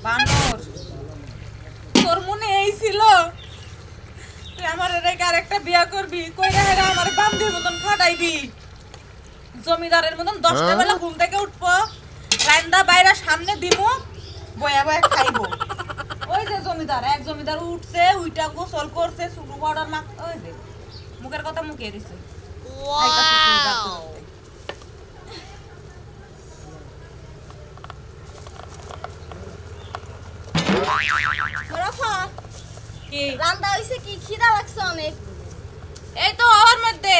বানর তোর মনে এই ছিল তুই আমার রেখে আরেকটা বিয়া করবি কইরা হেরা আমার বান্দির মতন খাটাইবি জমিদারের মতন 10টা বেলা ঘুম থেকে উঠবো রান্দা বাইরা সামনে দিমু বয়া বয়া খাইবো ওই যে এক জমিদার উঠছে উইটা গোসল করছে শুরু পাউডার মাখ ওই যে মুখের কথা মুখে দিছে ওয়াও রাফা কি রান্না হইছে কি খিদা লাগছে অনেক এই তো ওর মধ্যে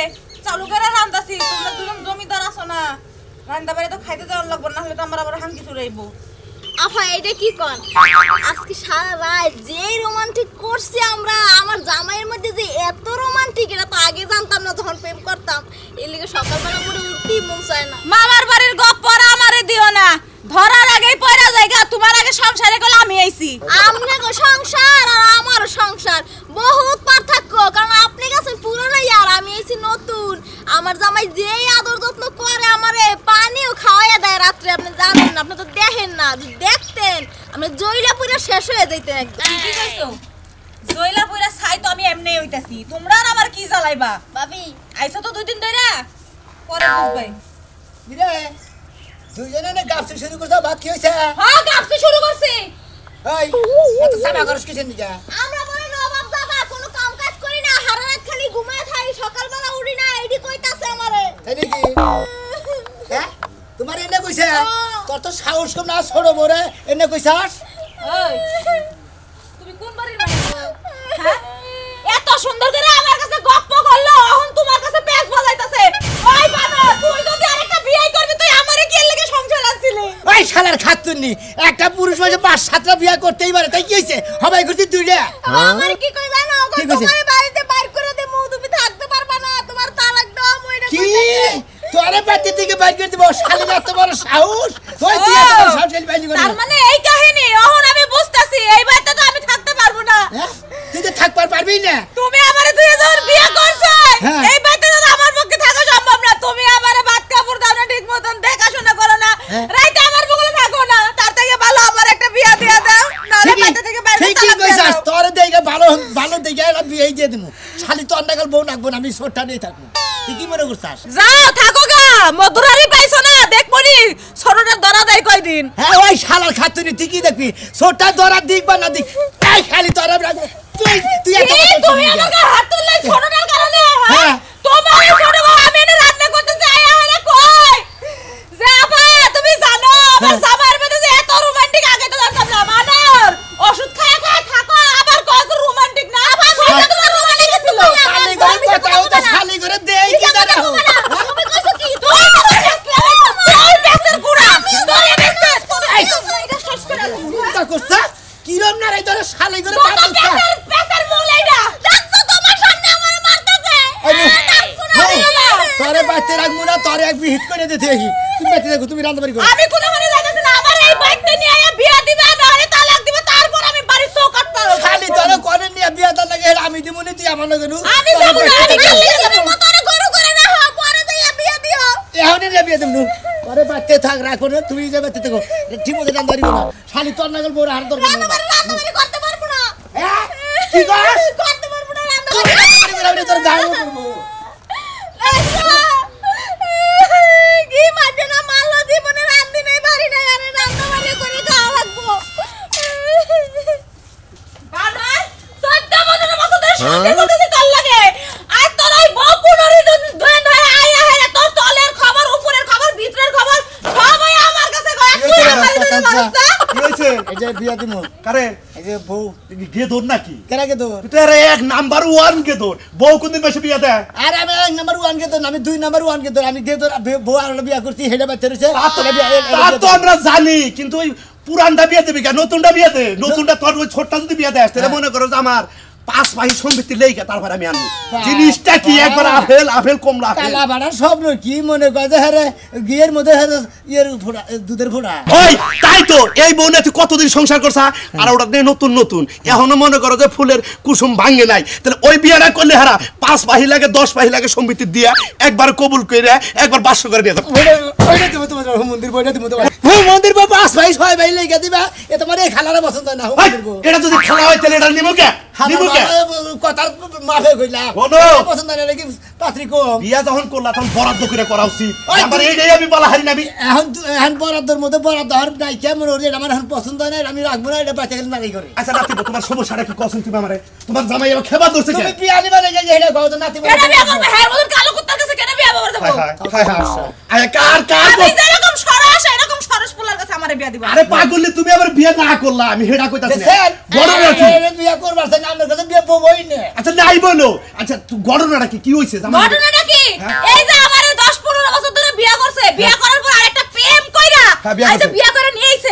চালু করে রান্দাছি তোমরা দুজন জমিদার আছো না রান্দা বাইরে তো খাইতে যাওয়ার লাগবে না হলে তো আমার আবার হাঙ্কি চুরাইবো আফা এটা কি কোন আজকে সারা রাত যেই রোমান্টিক করছি আমরা আমার জামাইয়ের মধ্যে যে এত রোমান্টিক এটা তো আগে জানতাম না যখন প্রেম করতাম এর লিগে সকালবেলা করে উঠতেই মন চায় না মামার বাড়ির গপ্পর আমারে দিও না ধরার আগেই পয়রা জায়গা তোমার আগে সংসারে কল আমি আইছি আমনে গো সংসার আর আমার সংসার বহুত পার্থক্য কারণ আপনি গেছেন পুরনো আর আমি আইছি নতুন আমার জামাই যেই আদর যত্ন করে আমারে পানিও খাওয়াইয়া দেয় রাত্রে আপনি জানেন না আপনি তো দেখেন না যদি দেখতেন আমরা জয়লা পুরো শেষ হয়ে যাইতেন একদম কি কইছো জয়লা পয়রা ছাই তো আমি এমনি হইতাছি তোমরা আর আমার কি জ্বালাইবা ভাবি আইছো তো দুই দিন ধরে পরে বুঝবাই দিরে দুইজনে না গাছতে শুরু করছ ভাত কি হইছে হ্যাঁ গাছতে শুরু করছি এই এত সাবা করছ কিছেন নিকা আমরা বলে নবাব দাদা কোনো কাম কাজ করি না সারা রাত খালি ঘুমায় থাকি সকালবেলা উঠি না এইডি কইতাছে আমারে তাই নাকি হ্যাঁ তোমার এনে কইছে তোর তো সাহস কম না ছোট বড় এনে কইছাস ওই তুমি কোন বাড়ির মাইয়া হ্যাঁ এত সুন্দর করে আমার কাছে গপ্প করলো এখন তোমার কাছে পেছ বাজাইতাছে ওই বানর তুই যদি আরেকটা বিয়ে করবি তুই আমারে কি লাগি সংসার আনছিলি ওই শালার খাতুননি একটা পুরুষ মাঝে 5-7টা বিয়ে করতেই পারে তাই কি হইছে হবাই করতে দুইটা আমার কি কই জানো কি কইছে? তোমার বাড়িতে বাইর করে দে মু তুমি থাকতে পারবা না তোমার তালাক দাও মইরা কি তোরে বাড়ি থেকে বাইর করে দিব শালি না তোমার সাহস তুই তুই এত বড় সাহস খেলি বাইলি করে তার মানে এই কাহিনী এখন আমি বুঝতাছি এই বাড়িতে তো আমি থাকতে পারবো না হ্যাঁ তুই তো থাকবার পারবি না তুমি আমারে দুই হাজার বিয়ে করছো হ্যাঁ। এই বাড়িতে তো আমার পক্ষে থাকা সম্ভব না তুমি আমারে ভাত কাপড় দাও না ঠিক মতন দেখাশোনা করো না হ্যাঁ। রাইতে আমার বগলে থাকো না তার থেকে ভালো আমার একটা বিয়ে দিয়ে দাও নাহলে বাড়ি থেকে বাইরে ঠিকই তালাক দিয়ে কইছাস দাও। তোরে দেখে ভালো ভালো দেখে আমি বিয়ে দিয়ে দেবো শালি তো অন্ডাকাল বউ নাকবো না আমি ছোটটা নিয়ে থাকবো তুই কি মনে করছাস যাও থাকো গা মধুরারি পাইছো না দেখবনি ছোটটা ধরা দেয় কয়দিন হ্যাঁ ওই শালার খাতুনি তুই কি দেখবি ছোটটা ধরা দিক বা না দিক এই খালি তোরা তুই তুই এত কি কথা তুমি শুনবি না। আমাকে হাত তুললে ছোটটার কারণে হ্যাঁ। হ্যাঁ তোমার এই ছোট বউ আমি এনে রান্না করতে চাই আরে কই যে আপা তুমি জানো আমার হ্যাঁ। জামাইয়ের মধ্যে যে এত রোমান্টিক আগে তো জানতাম না মানার ওষুধ খায় খায় থাকো আবার কত রোমান্টিক না আপা কইটা তোমার রোমান্টিক ছিল শালি করে কথা হতো শালি করে দেই কি দাঁড়া তুমি কইছো কি তুই বেসের গুড়া তুই বেসের এই। এটা শেষ করে চিন্তা করছা কিরম না রে তোরা শালি করে কত কথা বলছা বেসের মূল এইটা দেখছো তোমার সামনে আমার মারতেছে তোরে বাচ্চা রাখবো না তোরে এক বিহিত করে দিতে তুমি বাচ্চা রাখো তুমি রান্না বাড়ি করো আমি কোনো মানে যাইতেছি না আমার এই বাইকটা নিয়ে আয়া বিয়া দিবে নাহলে তালাক দিবে তারপর আমি বাড়ি চৌকাট পারো খালি তোরে করে নিয়ে বিয়া দান লাগে আমি দিব নি তুই আমার লাগে আমি যাব না আমি তুমি মতরে গরু করে না হও পরে যাইয়া বিয়ে দিও এখনই নিয়ে বিয়া দেবো তোরে বাচ্চা থাক রাখো না তুমি যে বাচ্চা থাকো ঠিক মতো রান্না বাড়ি করো শালি তোর নাগল বড় হার দরকার নেই রান্নাবাড়ি করতে পারবো না হ্যাঁ? কি কস করতে পারবো না তুই রান্না বাড়ি করে তোর গায়ে করবো কি মাঝে না মালো জীবনে রান্ধি নাই বাড়ি নাই আরে রান্নাবাড়ি করে খাওয়া লাগবো বানাই সদ্দা মনে মতো তোর সাথে করতেছি তোর লাগে আর তোর ওই বউ পুনরি ধরে ধরে আইয়া হেরে তোর তলের খবর উপরের খবর ভিতরের খবর সবাই আমার কাছে কয় তুই আমার দিকে মানুষ না কি হইছে এই যে বিয়া দিমু কারে এই যে বউ গেদর নাকি কেরাকে তোর তুই তো এর এক নাম্বার 1 গেদর বউ কোনদিন বেশি বিয়া দেয় আরে আমি এক নাম্বার 1 কে তোর আমি 2 নাম্বার 1 কে তোর আমি কে তোর বউ আর বিয়া করছি হেডা বাচ্চা রইছে তা তো আমরা জানি কিন্তু ওই পুরানটা বিয়ে দিবি কেন নতুনটা বিয়ে দে নতুনটা তোর ওই ছোটটা যদি বিয়ে দেয় তাহলে মনে করো যে আমার 5 বাহি সম্পত্তি লেগে তারপর আমি আনবো জিনিসটা কি একবার আপেল কমলা আপেল কালা বাড়া স্বপ্ন কি মনে করে হারে গিয়ের মধ্যে হারে ইয়ের ফোড়া দুধের ফোড়া ওই তাই তো এই বউনে তুই কতদিন সংসার করছা আর ওটা দিয়ে নতুন এখনো মনে করো যে ফুলের কুসুম ভাঙে নাই তাহলে ওই বিয়েটা করলে হারা 5 বাহি লাগে 10 বাহি লাগে সম্পত্তি দিয়া একবার কবুল করে একবার বাসর করে দিয়ে দাও ওইটা তুমি তোমার মন্দির বইটা তুমি তোমার মন্দির বউ 5 ভাই 6 ভাই লেগে দিবা এ তোমার এই খালারা পছন্দ না মন্দির বউ এটা যদি খেলা হয় তাহলে এটা নিব কে কথার মাফে কইলা পছন্দ না নাকি পাত্রী কম বিয়া যখন করলা তখন বরাদ্দ করে করা উচিত আমার এইটাই আমি বলা হারি নাবি এখন বরাদ্দর মধ্যে বরাদ্দ আর নাই কেমন ওর আমার এখন পছন্দ নাই আমি রাখবো না এটা বাচ্চা গেলে নারী করে আচ্ছা নাতি তোমার সমস্যাটা কি কসম তুমি আমারে তোমার জামাই এবার খেবা ধরছে তুমি বিয়া নিবা না এটা কও তো নাতি কেন বিয়া করবে হ্যাঁ বলুন কালো কুত্তার কাছে কেন বিয়া করবে আরে কার আমি যেরকম সরস এরকম সরস পোলার কাছে আমারে বিয়া দিবা আরে পাগল তুমি আবার বিয়ে না করলা আমি হেডা কইতাছি বড় রাখি বিয়া করবার চাই না আমার কাছে বিয়া বই না আচ্ছা নাই বলো আচ্ছা তুই ঘটনাটা কি হইছে ঘটনাটা কি এই যে আমারে 10-15 বছর ধরে বিয়া করছে বিয়া করার পর আরেকটা প্রেম কইরা আইতে বিয়া করে নিয়ে আইছে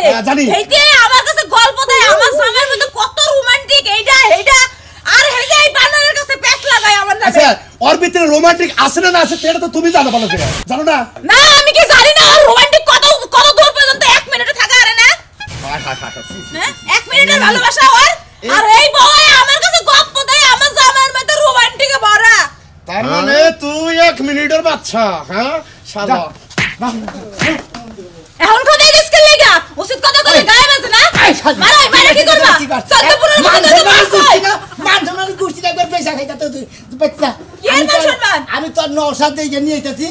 এইতে আমার কাছে গল্প দেয় আমার জামাইয়ের মধ্যে কত রোমান্টিক এইটা আর এই যে এই বানরের কাছে পেট লাগায় আমার নামে আচ্ছা ওর ভিতরে রোমান্টিক আছে না আছে সেটা তো তুমি জানো ভালো করে জানো না না আমি কি জানি না আর রোমান্টিক কত দূর পর্যন্ত 1 মিনিটে থাকা আরে না হ্যাঁ 1 মিনিটের ভালোবাসা হয় আর এই বয় আমার কাছে গল্প দেয় আমার জামাইয়ের মধ্যে রোমান্টিকে ভরা তার মানে তুই 1 মিনিটের বাচ্চা হ্যাঁ শালা এখন কথা রিস্ক লাগা উচিত কথা বলে গায়ে বাজে না মারা কি করবা চলতে পুরো মান কুস্তি একবার পয়সা খাইতা তো বাচ্চা আমি তোর নওশাদ দিয়ে নিয়ে আইতাছি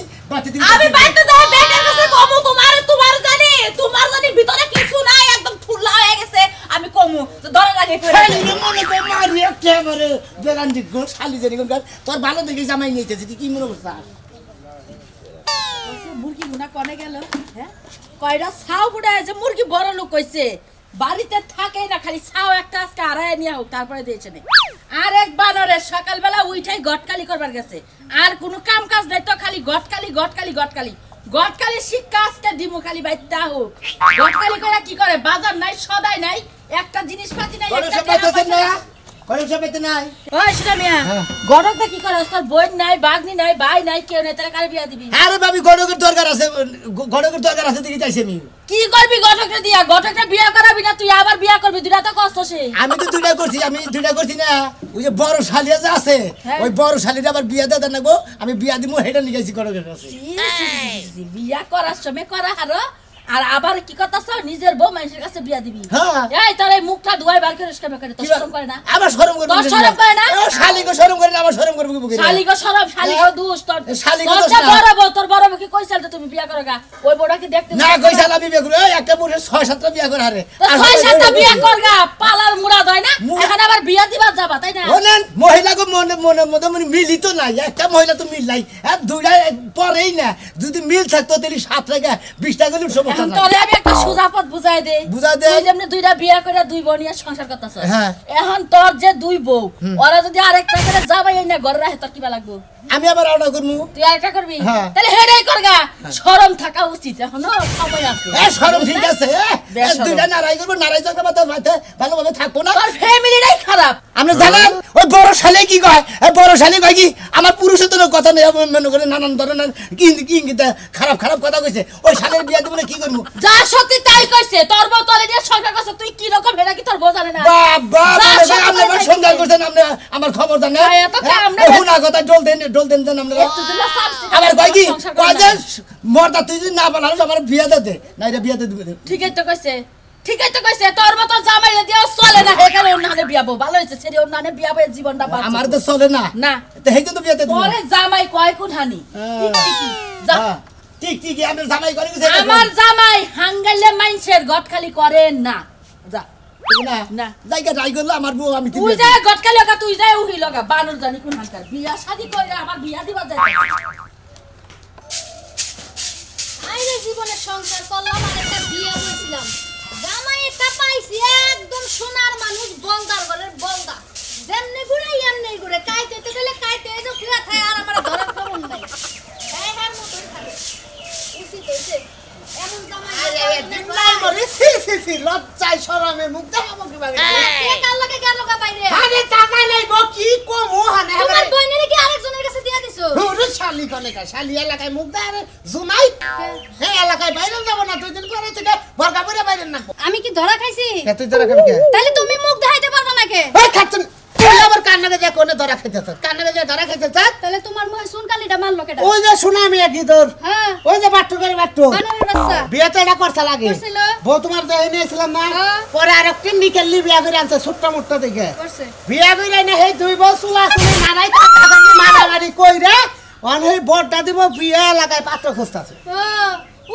আমি বাইতে যাই বেটার কাছে কমু তোমার জানি ভিতরে কিছু নাই একদম ফুলা হয়ে গেছে আমি কমু তো ধরে লাগে ফেলে মনে কর মারি একেবারে বেরান্ডি গো শালি জানি কোন তোর ভালো দেখে জামাই নিয়ে আইতাছি তুই কি মনে করছস মুরগি গুনা কোনে গেল হ্যাঁ কয়টা ছাও বুড়া যে মুরগি বড় লোক কইছে বাড়িতে থাকে না খালি ছাও একটা আজকে আড়াই নিয়ে হোক তারপরে দিয়েছে না আর এক বানরে সকালবেলা উঠাই গটকালি করবার গেছে আর কোনো কাম কাজ নাই তো খালি গটকালি শিক্ষা আজকে দিমু খালি বাইতা হোক গটকালি করে কি করে বাজার নাই সদাই নাই একটা জিনিস পাতি নাই ওই শুনা মিয়া গড়কটা কি করে তোর বোন নাই বাগনি নাই ভাই নাই কেউ নাই তারা কারে বিয়া দিবি আরে ভাবি গড়কের দরকার আছে দেখি যাইছি আমি কি করবি গটকটা বিয়া করাবি না তুই আবার বিয়া করবি দুইটা তো কষ্ট সে আমি তো দুইটা করছি না ওই যে বড় শালিয়া যে আছে ওই বড় শালির আবার বিয়া দেন নাগো আমি বিয়া দিমু হেডা নিয়ে গেছি গড়কের কাছে বিয়া করার সময় করা হারো আর আবার কি করতাছ নিজের বউ মানুষের কাছে বিয়া দিবি এই তোর এই মুখটা ধুয়াই বার করে স্কামে করে তো শরম করে না আবার শরম করে তোর শরম করে না শালিগো শরম করে না আবার শরম করব কি শালিগো শরম শালিগো দুষ তোর তোর বড় বউ কি কইছাল তুমি বিয়া করগা ওই বড়া কি দেখতে না কইছাল আমি বিয়া করব এই একটা বুড়ে 6-7টা বিয়া করে আরে 6-7টা বিয়া করগা পালার মুরাদ হয় না এখন আবার বিয়া দিবা যাবা তাই না বলেন মহিলাগো মনে মিলিত নাই একটা মহিলা তো মিল নাই আর দুইটা পরেই না যদি মিল থাকতো তাহলে 7 টাকা 20 টাকা গেলে সমস্যা নাই তোরে আমি একটা সোজা পথ বুঝাই দে তুই যেমনি দুইটা বিয়া করে দুই বোন নিয়ে সংসার করতাছ এখন তোর যে দুই বউ ওরা যদি আরেকটা করে যাবাই না ঘরে রাখে তোর কিবা লাগবো আমি আবার আওড়া করমু তুই আরেকটা করবি তাহলে হেডাই করগা শরম থাকা উচিত এখন সময় আছে শরম ঠিক আছে দুইটা নারাই করব নারাই যাবে তো ভালোভাবে থাকবো না তোর ফ্যামিলিটাই খারাপ আপনি জানেন ওই বড় শালে কি কয় বড় শালে কয় কি আমার পুরুষের তো কথা নেই মনে করে নানান ধরনের কি খারাপ কথা কইছে ওই শালের বিয়া দিব না কি করবো যা সত্যি তাই কইছে তোর বউ তোরে দিয়ে সংসার করছে তুই কি রকম হেডা কি তোর বউ জানে না বাবা আপনি আমার সংসার করছেন আপনি আমার খবর জানেন হুনা কথা ডল দেন আমরা আবার কয় কি কয় যে মরদা তুই যদি না বলাস আমার বিয়া দে না এটা বিয়া দিবে ঠিকই তো কইছে তোর মত জামাই দিও চলে না এখানে ওনানে বিয়াবো ভালো হইছে সেরি ওনানে বিয়াবে জীবনটা বাঁচে আমার তো চলে না না তো হেই তো বিয়াতে দিবে ওরে জামাই কয় কোন হানি যা ঠিক আমরা জামাই করে গেছে আমার জামাই হাঙ্গাইলে মাইনসের গটখালি করে না যা না জায়গা রাই করলো আমার বউ আমি তুই যা গটখালি লগা তুই যা উহি লগা বানর জানি কোন হানকার বিয়া শাদি কইরা আমার বিয়া দিবা যাইতা আইরে জীবনে সংসার করলাম আর একটা বিয়ে হইছিলাম জামাই একটা পাইছি একদম সোনার মানুষ বলদার ঘরের বলদা যেমনি ঘুরে এমনি ঘুরে কাইতে তো গেলে কাইতে এই যে ফিরা খায় আর আমার ধরার খবর নাই হ্যাঁ মতই থাকে উচিত হইছে এমন জামাই নাই মরে সি ছি লজ্জায় শরমে মুখ দেখাবো কি ভাবে কে কাল লাগে গেল গা বাইরে আরে টাকা নাই গো কি কমু হানে তোমার বইনের কি আরেকজনের কাছে দিয়া দিছো ওরে শালি কোনে কা শালি এলাকায় মুখ দেয় আরে জুনাই হে এলাকায় বাইরে যাব না 2 দিন পরে থেকে বর্গা পরে বাইরে না আমি কি ধরা খাইছি কে তুই ধরা খাবি কে তাহলে তুমি মুখ দেখাইতে পারবে না কে ওই খাচ্ছেন তুই আবার কান্নাকে যা কোনে ধরা খাইতেছ কান্নাকে যা ধরা খাইতেছ তাহলে তোমার মুখে শুন কালিটা মারলো কেডা ওই যে শোনা আমি কি তোর হ্যাঁ ওই যে বাট্টু করে বাট্টু বানরের বাচ্চা বিয়ে তো এটা করতে লাগে করছিল বউ তোমার দেহে নিয়েছিলাম না হ্যাঁ। পরে আরেকটি নিকেলি বিয়া করে আনছে ছোট্ট মোট্ট দেখে করছে বিয়া করে না সেই 2 বছর আসলে মারাই মারামারি কইরে অন সেই বড়টা দিব বিয়া লাগায় পাত্র খুঁজতাছে ও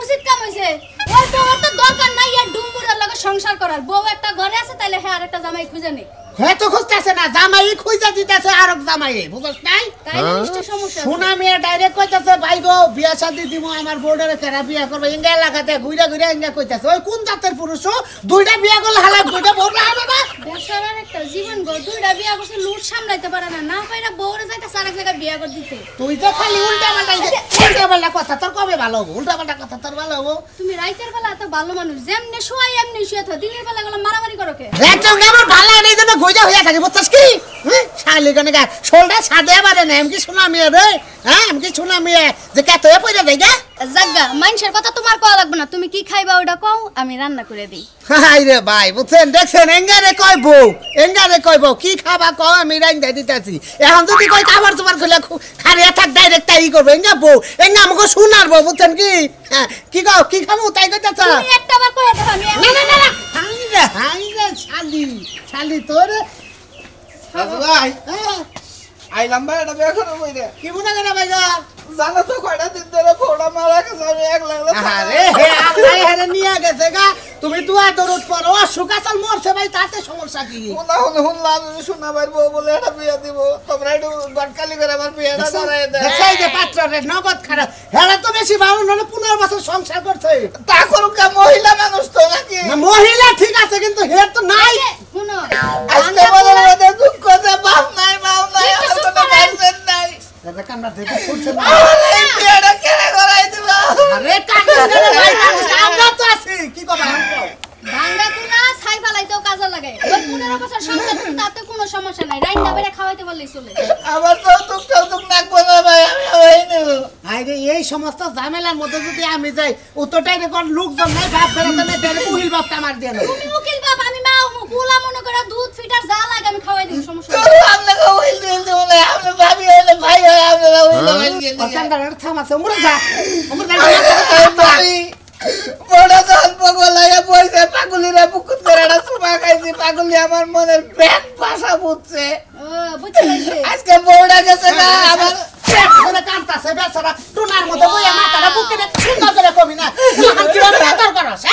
উচিত কাম হইছে ওই বউর তো দরকার নাই আর ডুমুরের লগে সংসার করার বউ একটা ঘরে আছে তাইলে হ্যাঁ আরেকটা জামাই খুঁজে নে হ্যাঁ তো খুঁজতেছে না জামাই খুঁজা দিতেছে আরেক জামাই বুঝছ নাই তাইলে নিশ্চয় সমস্যা আছে। শোনা মেয়ে ডাইরেক্ট কইতাছে ভাই গো বিয়া শাদি দিব আমার বোর্ডের কেরা বিয়া করবে ইঙ্গা এলাকাতে ঘুরে ঘুরে ইঙ্গা কইতাছে ওই কোন জাতের পুরুষ দুইটা বিয়া করলে হালা দুইটা বউ হবে না বেচারার একটা জীবন গো দুইটা বিয়া করছে লুট সামলাইতে পারে না না পাইরা বউরে যাইতে আরেক জায়গায় বিয়া করে দিতে তুই তো খালি উল্টা পাল্টা কথা তোর কবে ভালো হবো উল্টা পাল্টা কথা তোর ভালো হবো তুমি রাইতের বেলা এত ভালো মানুষ যেমনে শোয়াই এমনি শুয়ে থাকো দিনের বেলা গেলে মারামারি করো কে আমার ভালো নেই জন্য গইজা হইয়া থাকে বুঝছিস কি শালি কানে গা শোলটা সাদে পারে না এমকি শোনা মেয়ে রে হ্যাঁ এমকি শোনা মেয়ে যে কত হয়ে পড়ে যাই গা জাগা মানুষের কথা তোমার কওয়া লাগবে না তুমি কি খাইবা ওটা কও আমি রান্না করে দিই হাই রে ভাই বুঝছেন দেখছেন এঙ্গারে কইবো কি খাবা কও আমি রাইন্দা দিতাছি এখন যদি কই খাবার তোমার কইলে খারিয়া থাক ডাইরেক্ট তাই করবো এঙ্গা বউ এঙ্গা আমাকে শোনার বউ বুঝছেন কি হ্যাঁ কি কও কি খাবো তাই কইতাছ তুমি একটাবার কইয়া দাও আমি না হাই রে শালি তোর ভাই আইলাম ভাই এটা বের করে বই রে কি মনে করে ভাই জানো তো কয়টা দিন ধরে ফোড়া মারা গেছে আমি এক লাগলো আরে হে আল্লাহ হেরে নিয়ে গেছে গা তুমি দুয়া দরুদ পড়ো সুকাসাল মরছে ভাই তাতে সমস্যা কি শুনলাম শোনা ভাই বউ বলে এটা বিয়ে দিব তোমরা একটু গটকালি করে আমার বিয়েটা করাই দেয় দেখছাই যে পাত্রের নগদ খারাপ হেরা তো বেশি ভালো নলে 15 বছর সংসার করছে তা করুক কা মহিলা মানুষ তো নাকি না মহিলা ঠিক আছে কিন্তু হের তো নাই শুনো আজকে বলে ওদের দুঃখ যে বাপ নাই মাও নাই আর কোনো গার্জেন নাই দাদা কান্না দেখে ফুটছে না আরে এই বিয়েটা কেন করাই দিব আরে কান্না করে ভাই আমরা তো আছি কি কথা ভাঙ্গা কুনা ছাই ফালাইতেও কাজে লাগে ওই 15 বছর সংসার করতে তাতে কোনো সমস্যা নাই রাইন্দা বেরে খাওয়াইতে পারলেই চলে আমার তো দুঃখ নাকবো না ভাই আমি হই নেব আরে এই সমস্ত ঝামেলার মধ্যে যদি আমি যাই উত্তরটাই রেকর লোকজন নাই বাপ ফেরাতে নাই তাহলে উহিল বাপটা আমার দিয়ে না তুমি উকিল বাপ আমি মা পুলা মনে করে দুধ ফিটার যা লাগে আমি খাওয়াই দিই সমস্যা তো আপনাকে হইল দিল বলে আপনি ভাবি হইলে ভাই হয় আপনারা হইল হইল অকান্ডার থামাছে উমরে যা উমরে ভাবি বড় জন পগলায়া বইছে পাগলিরা বুকুত করে একটা সুমা খাইছি পাগলি আমার মনের পেট ভাষা বুঝছে ও বুঝতে পারছি আজকে বউটা গেছে না আমার পেট করে কান্তাছে বেচারা টুনার মধ্যে বইয়া মাথাটা বুকে সুন্দর করে কবি না এখন কি ভাবে কাতর করছ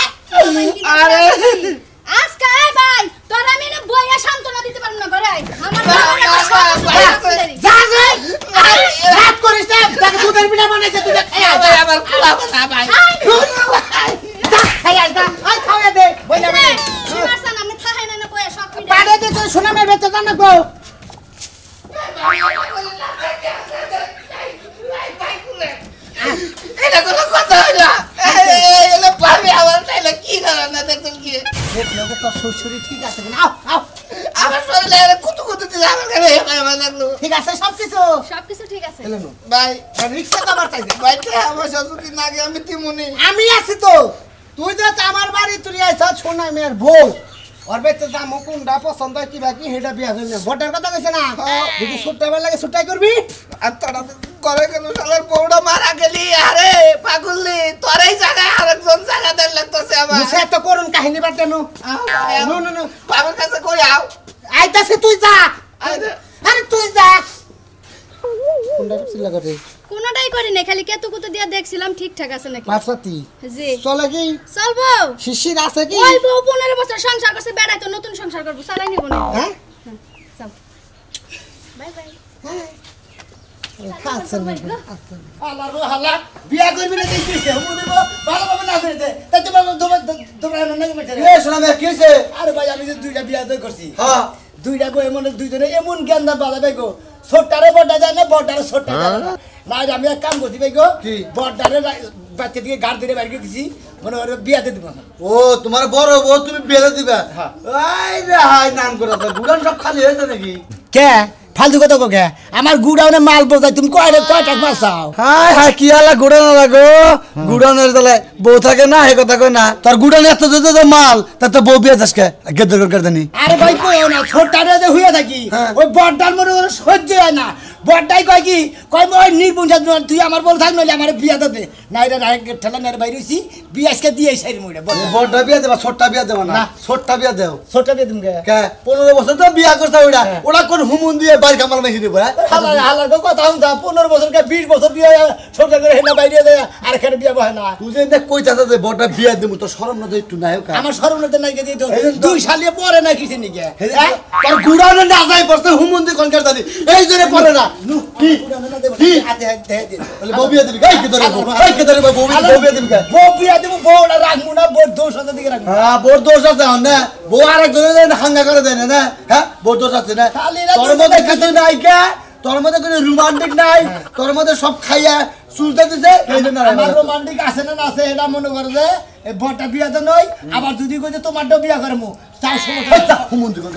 আরে আজকে এই ভাই তোর আমি না বইয়া সান্তনা দিতে পারব না ঘরে আমার যা যা রাত করিস না দেখ দুধের বিনা বানাইছে তুই খাই ভাই আমার খোলাবো না ভাই খাই আইতা আই খাওয়া দে বইলা মানে শুনাছেন আমি থাকাই না বইয়া সব মিটে পাড়ে দে তো সোনা মে বেতে জানা গো এটা কোনো কথা হইলো এলে পারবে আমার তাইলে কি করার না দেখুন কি দেখলো তো শ্বশুরি ঠিক আছে কিনা আও আও আমার শরীরে কুতু কুতু দিলে আমার কাছে আমার লাগলো ঠিক আছে সবকিছু সবকিছু ঠিক আছে এলেনো ভাই রিকশা কবার চাই দে ভাই আমার শাশুড়ি নাগে আমি তিমুনি আমি আছি তো তুই যে আমার বাড়ি তুই আইছ সোনা মেয়ের বউ ওর বেতে যা মুকুন্ডা পছন্দ কি বাকি হেডা বিয়া হইবে বটার কথা কইছে না যদি ছুট্টাবার লাগে ছুট্টাই করবি আর তারা করে গেল শালার বউটা মারা গেলি আরে পাগলি তোরই জায়গায় আরেকজন জায়গা দেন লাগতেছে আমার মুছে তো করুন কাহিনী বাদ দেন নো নো নো বাবার কাছে কই আও আইতাছে তুই যা আইতে। আরে তুই যা কোনটা ছিল করে কোনটাই করি না খালি কেতুকুতু দিয়া দেখছিলাম ঠিকঠাক আছে নাকি মাছাতি জি চলে কি চলবো শিশির আছে কি ওই বউ 15 বছর সংসার করছে বেড়াই তো নতুন সংসার করব চালাই নিব না হ্যাঁ চল বাই বাই খাচ্ছেন হালা রো হালা বিয়া করবি না দেখছিস হুমু দেব ভালো ভাবে না করে দে তাই তো বাবা তোমরা না মেছে এ শোনা ভাই কি হইছে আরে ভাই আমি যে দুইটা বিয়া তো করছি হ্যাঁ দুইটা গো এমন দুইজনে এমন জ্ঞান দা বাবা গো ছোটটারে বড়টা যায় না বড়টারে ছোটটা যায় না না আমি এক কাম করছি ভাই গো কি? বড়টারে বাচ্চা দিকে গাড় ধরে বাইরে দিছি মনে করে বিয়াতে দিব ও তোমার বড় বউ তুমি বিয়ে দিবা আই রে হাই নাম করে তো গুড়ান সব খালি হয়েছে নাকি কে ফালতু কথা কে আমার গুড়াউনে মাল বোঝাই তুমি কয়টা মাল চাও হাই হাই কি আলা গুড়ান লাগো গুড়ানের দলে বউ থাকে না হে কথা কই না তোর গুড়ান এত যে মাল তা তো বউ বিয়ে যাসকে গেদর করে জানি আরে ভাই কইও না ছোটটারে যে হইয়া থাকি ওই বড়টার মনে করে সহ্য হয় না বড়টাই কয় কি কয় মই নির্বংশ তুই আমার বল থাক নইলে আমার বিয়া দে নাইরা ডাইরেক্ট ঠেলা নের বাইরে হইছি বিয়া আজকে দিয়ে সাইর মুড়ে বড়টা বিয়ে দেবা ছোটটা বিয়ে দেবা না ছোটটা বিয়ে দেও ছোটটা বিয়ে দিমগে কে 15 বছর তো বিয়া করছ ওটা কোন হুমুন দিয়ে বাড়ি কামাল মেশি দিব হালার হালার কথা হুন 15 বছর কে 20 বছর বিয়া ছোট করে হেনা বাইরে দে আর এখানে বিয়া বহে না তুই যে কইতাছ যে বড়টা বিয়ে দিমু তো শরম না একটু নাই কা আমার শরম না নাই কে তো দুই সালে পরে না কিছু নিকে তোর গুড়ানে না যাই বসতে হুমুন দিয়ে কোন কার জানি এই জন্য পরে না কি হাতে হাতে দে বলে বউ বিয়ে দিবি এই কি ধরে এই কি ধরে বউ বিয়ে দিবি বউ বিয়া দেব বউটা রাখমু না বউ দোষ আছে দিকে রাখমু হ্যাঁ বড় দোষ আছে না বউ আরেকজনের হাঙ্গা করে দেয় না হ্যাঁ বড় দোষ আছে না তোর মধ্যে কিছু নাই কে তোর মধ্যে কোনো রোমান্টিক নাই তোর মধ্যে সব খাইয়া চুলতে দিছে এই জন্য আমার রোমান্টিক আছে না আছে এটা মনে করে যে এই বড়টা বিয়া তো নয় আবার যদি কই যে তোমারটাও বিয়া করমু তাই সমস্যা হুমুন দিকে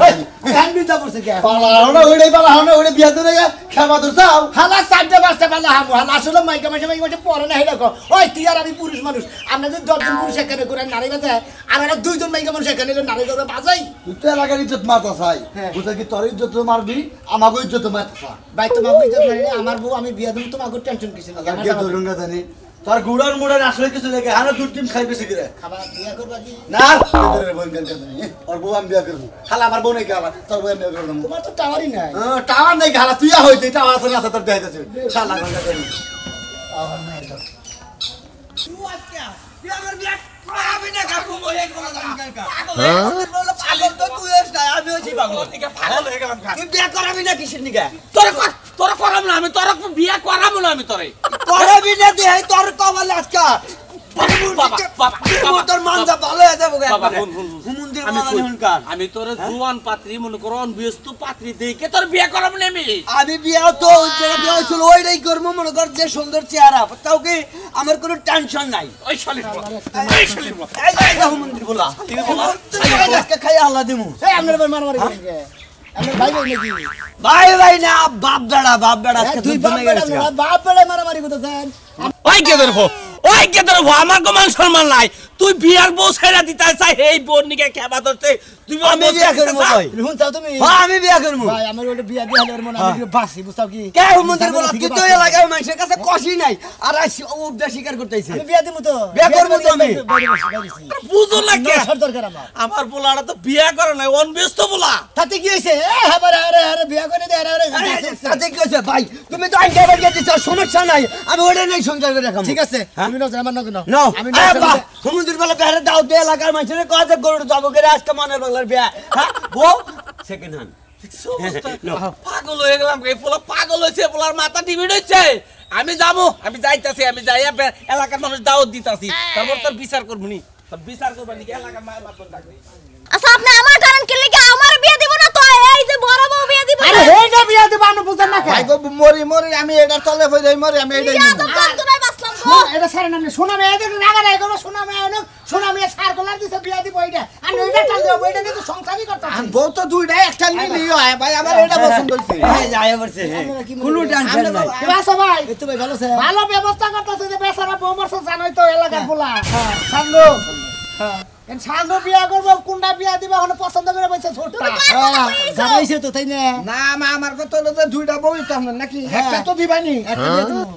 কান বিদা পড়ছে কে পালা ওইডাই বিয়া তো না খাবা তো যাও হালা সাইডে বাসতে পালা হামু হালা আসলে মাইকা মাইকা পরে না হেলা কো ওই তুই আর আমি পুরুষ মানুষ আমরা যে 10 জন পুরুষ এখানে করে নারী বাজে আর আমরা 2 জন মাইকা মানুষ এখানে নারী ধরে বাজাই তুই তো এলাকার ইজ্জত মারতা চাই বুঝা কি তোর ইজ্জত মারবি আমাগো ইজ্জত মারতা ভাই তোমার ইজ্জত মারি আমার বউ আমি বিয়া দেব তোমাকে টেনশন কিছু না আমার ধরুন না জানি তোর গুড়ার মুড়ার আসলে কিছু দেখে আরো দুই টিম খাই বেশি করে খাবার বিয়া করবা কি না তোর বোন কেন জানি ওর বউ আমি বিয়া করব হালা আমার বউ নাই গালা তোর বউ আমি বিয়া করব তোমার তো টাওয়ারই নাই টাওয়ার নাই গালা তুই হইতে টাওয়ার আছে না তোর দেখাইতেছে শালা গঙ্গা করি টাওয়ার নাই তো তুই আজকে বিয়া কর বিয়া আমি না কাকু মই এক কথা জানি কাকা পাগল তো তুই এস না আমি হইছি পাগল নিকে পাগল হয়ে গেলাম তুই বিয়া করাবি না কিসের নিকে তোর করাম না আমি তোর বিয়া করাম না আমি তোরে করাবি না দে তোর কমাল আজকে আমি তোর জুয়ান পাত্রী মনে করো ব্যস্ত পাত্রী দেখে তোর বিয়ে করাম আমি বিয়া তো বিয়া হয়েছিল ওইটাই করবো মনে কর যে সুন্দর চেহারা তাও কি আমার কোনো টেনশন নাই ওই শালির মন্দির বলা খাই আল্লাহ দিমু আপনার মারামারি করেন আমার ভাই ভাই নাকি ভাই না বাপ দাঁড়া তুই বাপ বেড়া মারামারি করতেছেন ওই কে ধরবো আমার কো মান সম্মান নাই তুই বিয়ার বউ ছেড়া দিতে চাই এই বোন নিকে খেবা ধরতে তুই আমি বিয়া করব ভাই হুন চাও তুমি হ্যাঁ আমি বিয়া করব ভাই আমার ওটা বিয়া দিয়ে হলো মনে আমি বাসি বুঝতাও কি কে মন্দির বলা তুই তো এলাকায় মানুষের কাছে কষি নাই আর উপদা স্বীকার করতেইছে আমি বিয়া দিমু তো বিয়া করব তো আমি বুঝো না কে দরকার আমার পোলাটা তো বিয়া করে নাই অনব্যস্ত পোলা তাতে কি হইছে আরে বিয়া করে দে আরে তাতে কি হইছে ভাই তুমি তো আইন করে দিছো সমস্যা নাই আমি ওটা নাই সংসার করে রাখলাম ঠিক আছে তুমি নাও আমার নাও নাও আমি সমুদ্রের বেলা বেড়ে দাও দে এলাকার মানুষের কাছে গরু যাবো করে আজকে মনের বাংলার বিয়া হ্যাঁ বউ সেকেন্ড হ্যান্ড পাগল হয়ে গেলাম এই পোলা পাগল হয়েছে পোলার মাথা ডিভিড হচ্ছে আমি যাবো আমি যাইতাছি আমি যাই এলাকার মানুষ দাওয়াত দিতাছি তারপর তোর বিচার করবো নি তোর বিচার করবো নি এলাকার মায়ের বাপন ডাকবে আচ্ছা আপনি আমার কারণ কি লাগি আমার বিয়ে দিব না তো এই যে বড় বউ বিয়ে দিব আরে এইটা বিয়া দিব আমি বুঝেন না ভাই গো মরি আমি এটা তলে ফেলে মরি আমি এটা বিয়া তো জানতো না বাসলাম গো এটা সারা নাম শোনা মেয়ে এদের রাগা রাগ করো শোনা মেয়ে সার কলার দিছে বিয়া দিব এইটা আর এইটা টাল দেব এইটা কিন্তু সংসারই করতে আমি বউ তো দুইটাই একটা মিলি হয় ভাই আমার এটা পছন্দ হইছে হ্যাঁ যায় বলছে কোনো টেনশন নাই বাসা ভাই এই তো ভাই ভালো আছে ভালো ব্যবস্থা করতেছে যে বেচারা বউ মরছে জানোই তো এলাকার পোলা সাঙ্গু এন সাঙ্গু বিয়া করব কোনটা বিয়া দিবা হলো পছন্দ করে বলছে ছোটটা জানাইছে তো তাই না না আমার কথা হলো যে দুইটা বউই তো আমরা নাকি একটা তো দিবানি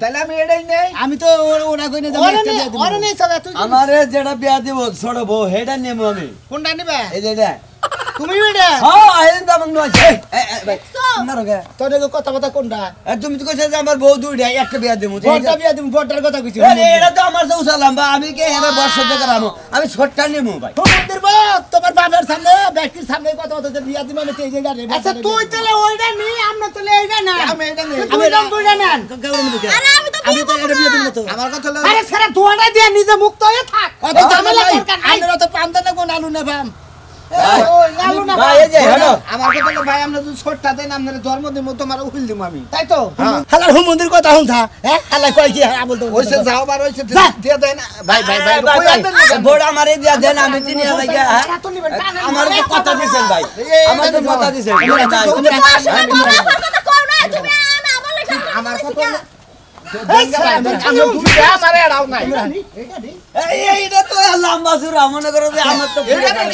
তাহলে আমি এটাই নেই আমি তো ওরা কই না ওরে নেই সবে তুই আমারে যেটা বিয়া দিব ছোট বউ হেডা নেব আমি কোনটা নিবে এই যে এটা তুমি এটা হ্যাঁ আইন দাম নয় ভাই মারো গে তোর কথা কোনটা তুমি তো কইছ যে আমার বউ দুইটা একটা বিয়া দেবো বড়টা বিয়া দিমু বড়টার কথা কইছি এটা তো আমার তো উসালাম বা আমি কে এরা বর্ষা থেকে রামো আমি ছোটটা নেবো ভাই তোমাদের বাপ তোমার বাবার সামনে ব্যক্তির সামনে কথা বলতে বিয়া দিমু আমি তেই জায়গা রে আচ্ছা তুই তাহলে ওইটা নি আমরা তাহলে এইটা না আমি এটা নেই আমি দুইটা নেন আরে আমি তো এটা বিয়া দিমু তো আমার কথা হলো আরে সেরা দুয়াটা দিয়ে নিজে মুক্ত হয়ে থাক অত ঝামেলা দরকার নাই আমরা তো পাম না কোন আলু না পাম ভাই এই যে হ্যালো আমার কথা হলো ভাই আমরা যদি ছোটটা দেন আপনার জন্ম দিব তোমার উকিল দিব আমি তাই তো হালার হুম মন্দির কথা হুনথা হ্যাঁ হালা কয় কি হ্যাঁ বলতো ওইসে যাও বার ওইসে দিয়ে দেন ভাই ভাই ভাই ভোট আমারে দিয়া দেন আমি চিনি লাগা আমার তো কথা দিছেন ভাই আমার তো কথা দিছেন আমার কথা এইটা তো লম্বা সুরা মনে করো যে আমার তো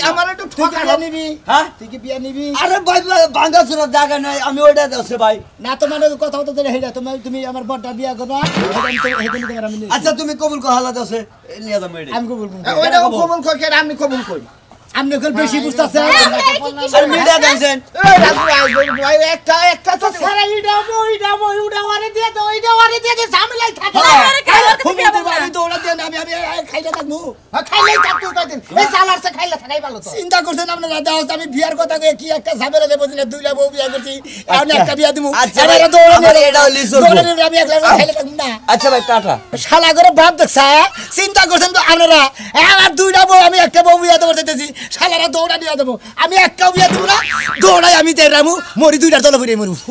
আমার একটু ঠকা নিবি হ্যাঁ তুই কি বিয়া নিবি আরে ভাই ভাঙ্গা সুরা জায়গা নাই আমি ওইটা আছে ভাই না তো মানে কথা হতো যে হেডা তুমি আমার বড়টা বিয়া করবা আমি আচ্ছা তুমি কবুল কর হালাত আছে নিয়ে যাবো এটা আমি কবুল ওইটা কবুল কই কে আমি কবুল কই আপনি এখন বেশি বুঝতাছেন আর মিডিয়া দেন এই রাজু ভাই একটা তো সারা ইডা ওরে দিয়ে দাও ওইটা ওরে দিয়ে দে ঝামেলাই থাকে আমি দৌড়া দেন আমি খাইতে থাকবো খাইলেই থাকতো কয়দিন এই সালারছে খাইলে থাকাই ভালো তো চিন্তা করছেন আপনারা দাদা আমি বিয়ার কথা কই কি একটা ঝামেলা দেব দিলে দুইটা বউ বিয়া করছি আমি একটা বিয়া দিমু আচ্ছা এবারে দৌড়া আমার এটা লিসো আমি একলা খাইলে থাকবো না আচ্ছা ভাই টাটা শালা করে বাপ দেখছা চিন্তা করছেন তো আপনারা আমার দুইটা বউ আমি একটা বউ বিয়া দেবো দিতেছি শালারা দৌড়া দিয়ে দেবো আমি একটা বিয়া দেবো না দৌড়াই আমি তেরামু মরি দুইটার তলে পড়ে মরু